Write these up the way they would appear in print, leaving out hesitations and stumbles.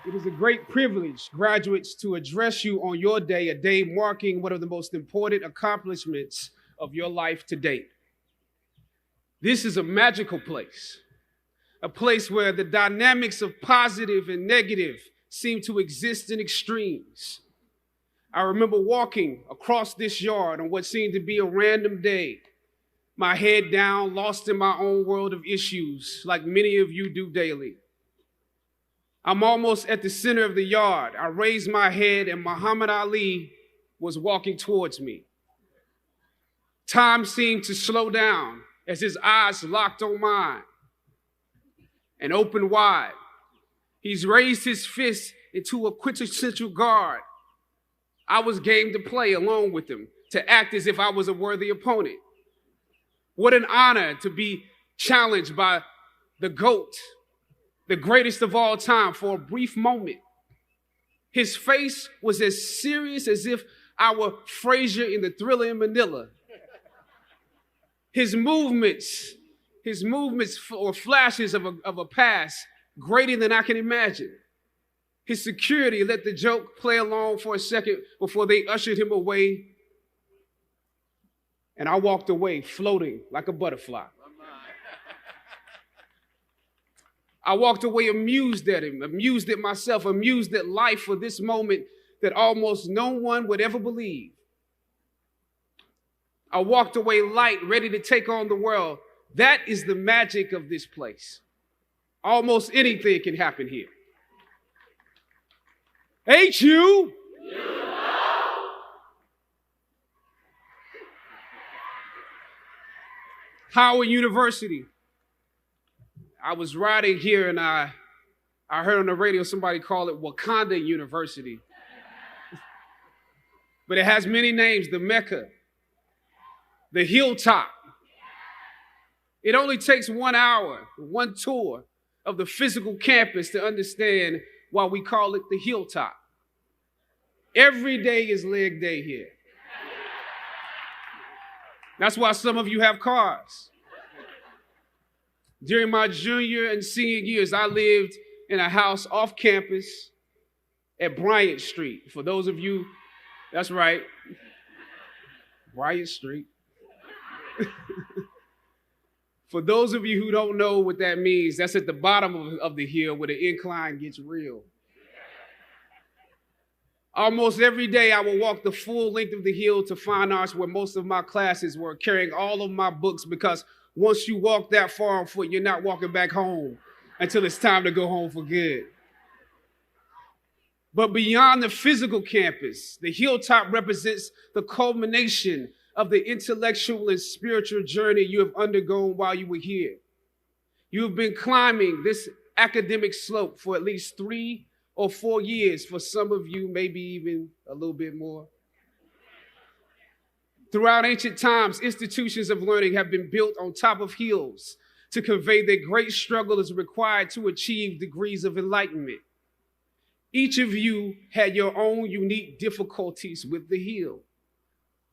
It is a great privilege, graduates, to address you on your day, a day marking one of the most important accomplishments of your life to date. This is a magical place, a place where the dynamics of positive and negative seem to exist in extremes. I remember walking across this yard on what seemed to be a random day, my head down, lost in my own world of issues, like many of you do daily. I'm almost at the center of the yard. I raised my head and Muhammad Ali was walking towards me. Time seemed to slow down as his eyes locked on mine and opened wide. He's raised his fist into a quintessential guard. I was game to play along with him, to act as if I was a worthy opponent. What an honor to be challenged by the GOAT, the greatest of all time, for a brief moment. His face was as serious as if I were Frazier in the Thriller in Manila. His movements or flashes of a past greater than I can imagine. His security let the joke play along for a second before they ushered him away. And I walked away floating like a butterfly. I walked away amused at him, amused at myself, amused at life for this moment that almost no one would ever believe. I walked away light, ready to take on the world. That is the magic of this place. Almost anything can happen here. Ain't you? Howard University. I was riding here and I heard on the radio somebody call it Wakanda University. But it has many names: the Mecca, the Hilltop. It only takes 1 hour, one tour of the physical campus to understand why we call it the Hilltop. Every day is leg day here. That's why some of you have cars. During my junior and senior years, I lived in a house off campus at Bryant Street. For those of you, that's right, Bryant Street. For those of you who don't know what that means, that's at the bottom of the hill where the incline gets real. Almost every day I would walk the full length of the hill to fine arts, where most of my classes were, carrying all of my books, because once you walk that far on foot, you're not walking back home until it's time to go home for good. But beyond the physical campus, the Hilltop represents the culmination of the intellectual and spiritual journey you have undergone while you were here. You have been climbing this academic slope for at least 3 or 4 years. For some of you, maybe even a little bit more. Throughout ancient times, institutions of learning have been built on top of hills to convey that great struggle is required to achieve degrees of enlightenment. Each of you had your own unique difficulties with the hill.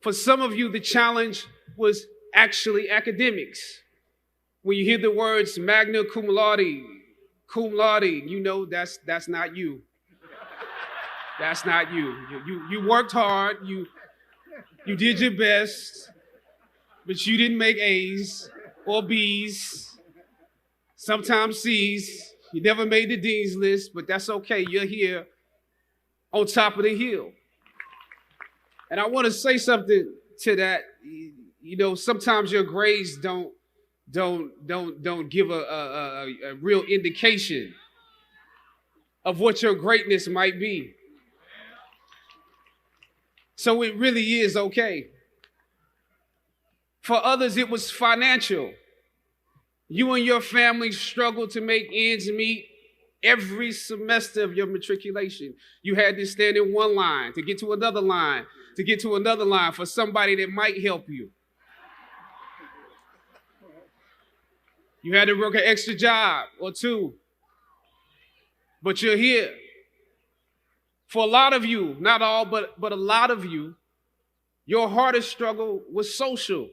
For some of you, the challenge was actually academics. When you hear the words magna cum laude, you know that's not you. That's not you. You worked hard, you did your best, but you didn't make A's or B's, sometimes C's. You never made the dean's list, but that's okay. You're here on top of the hill. And I want to say something to that. You know, sometimes your grades don't give a real indication of what your greatness might be. So it really is okay. For others, it was financial. You and your family struggled to make ends meet every semester of your matriculation. You had to stand in one line to get to another line, to get to another line for somebody that might help you. You had to work an extra job or two, but you're here. For a lot of you, not all, but a lot of you, your hardest struggle was social.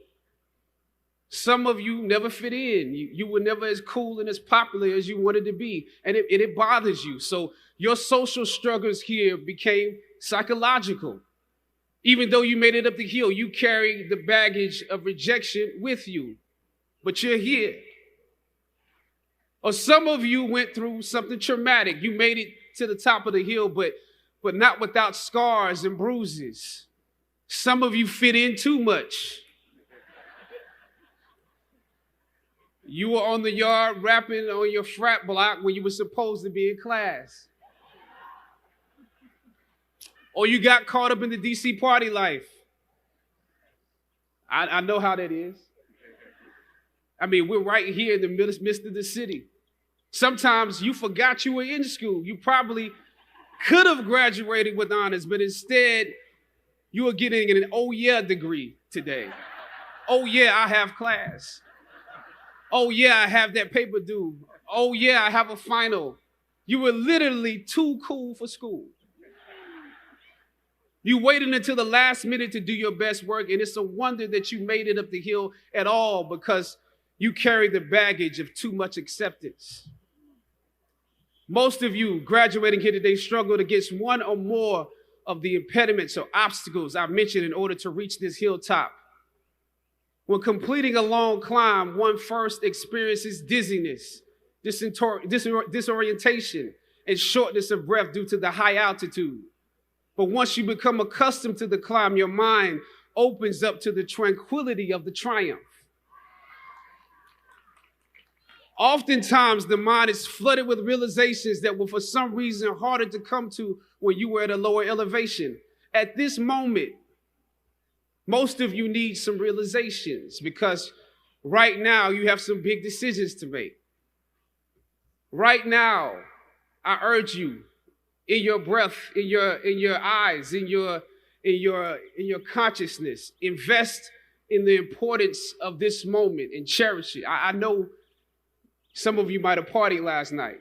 Some of you never fit in. You were never as cool and as popular as you wanted to be, and it bothers you. So your social struggles here became psychological. Even though you made it up the hill, you carry the baggage of rejection with you, but you're here. Or some of you went through something traumatic. You made it to the top of the hill, but not without scars and bruises. Some of you fit in too much. You were on the yard rapping on your frat block when you were supposed to be in class. Or you got caught up in the DC party life. I know how that is. I mean, we're right here in the midst of the city. Sometimes you forgot you were in school. You probably could have graduated with honors, but instead you are getting an oh yeah degree today. Oh yeah, I have class. Oh yeah, I have that paper due. Oh yeah, I have a final. You were literally too cool for school. You waited until the last minute to do your best work, and it's a wonder that you made it up the hill at all because you carry the baggage of too much acceptance. Most of you graduating here today struggled against one or more of the impediments or obstacles I mentioned in order to reach this hilltop. When completing a long climb, one first experiences dizziness, disorientation, and shortness of breath due to the high altitude. But once you become accustomed to the climb, your mind opens up to the tranquility of the triumph. Oftentimes, the mind is flooded with realizations that were for some reason harder to come to when you were at a lower elevation. At this moment, most of you need some realizations because right now you have some big decisions to make. Right now, I urge you, in your breath, in your eyes, in your consciousness, invest in the importance of this moment and cherish it. I know some of you might have partied last night.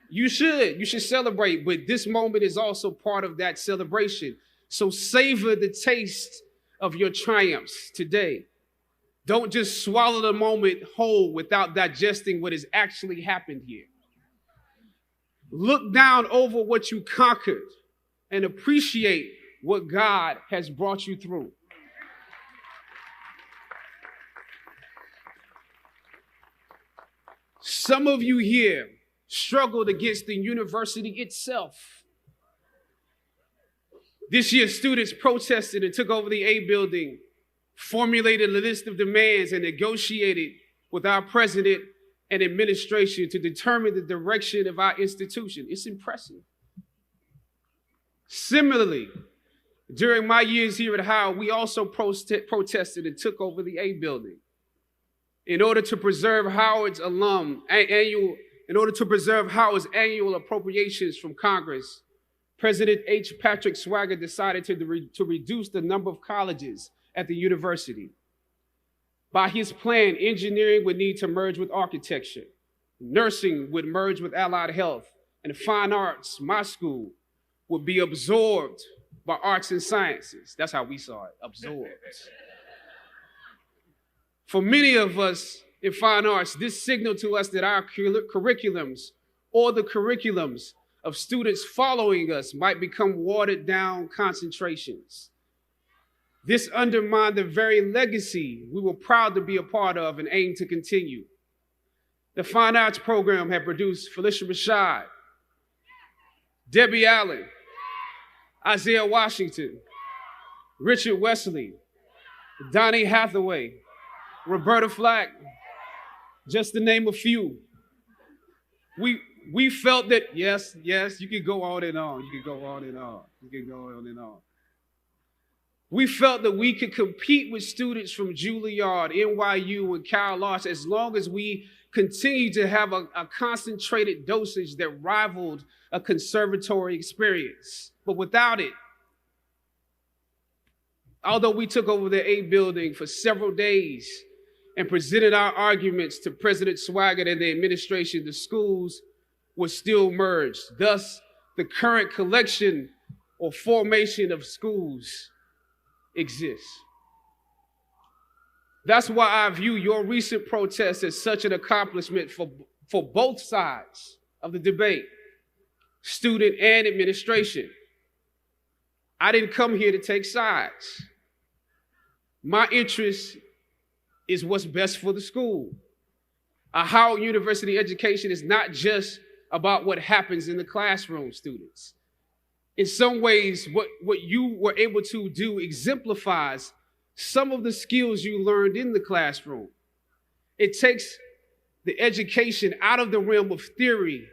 You should celebrate, but this moment is also part of that celebration. So savor the taste of your triumphs today. Don't just swallow the moment whole without digesting what has actually happened here. Look down over what you conquered and appreciate what God has brought you through. Some of you here struggled against the university itself. This year, students protested and took over the A building, formulated a list of demands, and negotiated with our president and administration to determine the direction of our institution. It's impressive. Similarly, during my years here at Howard, we also protested and took over the A building. In order to preserve Howard's annual appropriations from Congress, President H. Patrick Swagger decided to reduce the number of colleges at the university. By his plan, engineering would need to merge with architecture, nursing would merge with allied health, and fine arts, my school, would be absorbed by arts and sciences. That's how we saw it, absorbed. For many of us in fine arts, this signaled to us that our curriculums or the curriculums of students following us might become watered down concentrations. This undermined the very legacy we were proud to be a part of and aim to continue. The fine arts program had produced Felicia Rashad, Debbie Allen, Isaiah Washington, Richard Wesley, Donnie Hathaway, Roberta Flack, just to name a few. We felt that, yes, you could go on and on. We felt that we could compete with students from Juilliard, NYU, and Cal Arts as long as we continued to have a concentrated dosage that rivaled a conservatory experience. But without it, although we took over the A building for several days and presented our arguments to President Swagger and the administration, the schools were still merged. Thus, the current collection or formation of schools exists. That's why I view your recent protest as such an accomplishment for both sides of the debate, student and administration. I didn't come here to take sides. My interest is what's best for the school. A Howard University education is not just about what happens in the classroom, students. In some ways, what you were able to do exemplifies some of the skills you learned in the classroom. It takes the education out of the realm of theory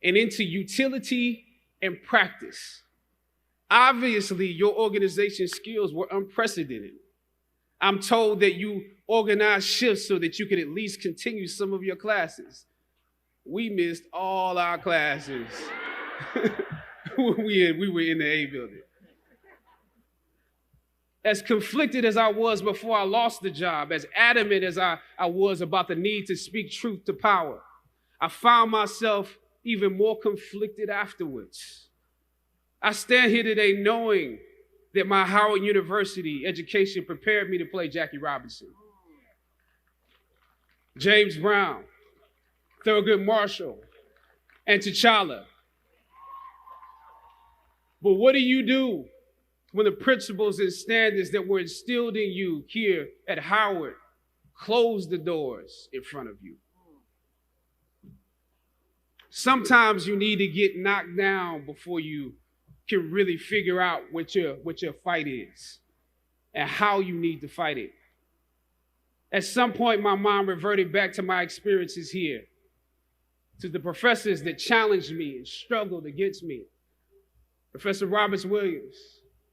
and into utility and practice. Obviously, your organization skills were unprecedented. I'm told that you organized shifts so that you could at least continue some of your classes. We missed all our classes. we were in the A building. As conflicted as I was before I lost the job, as adamant as I was about the need to speak truth to power, I found myself even more conflicted afterwards. I stand here today knowing that my Howard University education prepared me to play Jackie Robinson, James Brown, Thurgood Marshall, and T'Challa. But what do you do when the principles and standards that were instilled in you here at Howard close the doors in front of you? Sometimes you need to get knocked down before you can really figure out what your fight is and how you need to fight it. At some point, my mind reverted back to my experiences here, to the professors that challenged me and struggled against me. Professor Roberts Williams,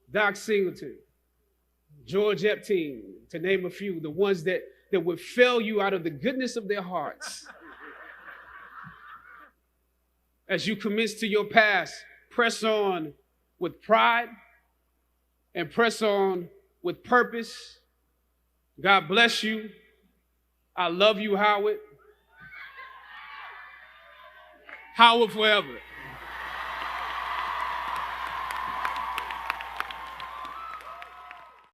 Doc Singleton, George Epting, to name a few, the ones that would fail you out of the goodness of their hearts. As you commence to your past, press on with pride and press on with purpose. God bless you. I love you, Howard. Howard forever.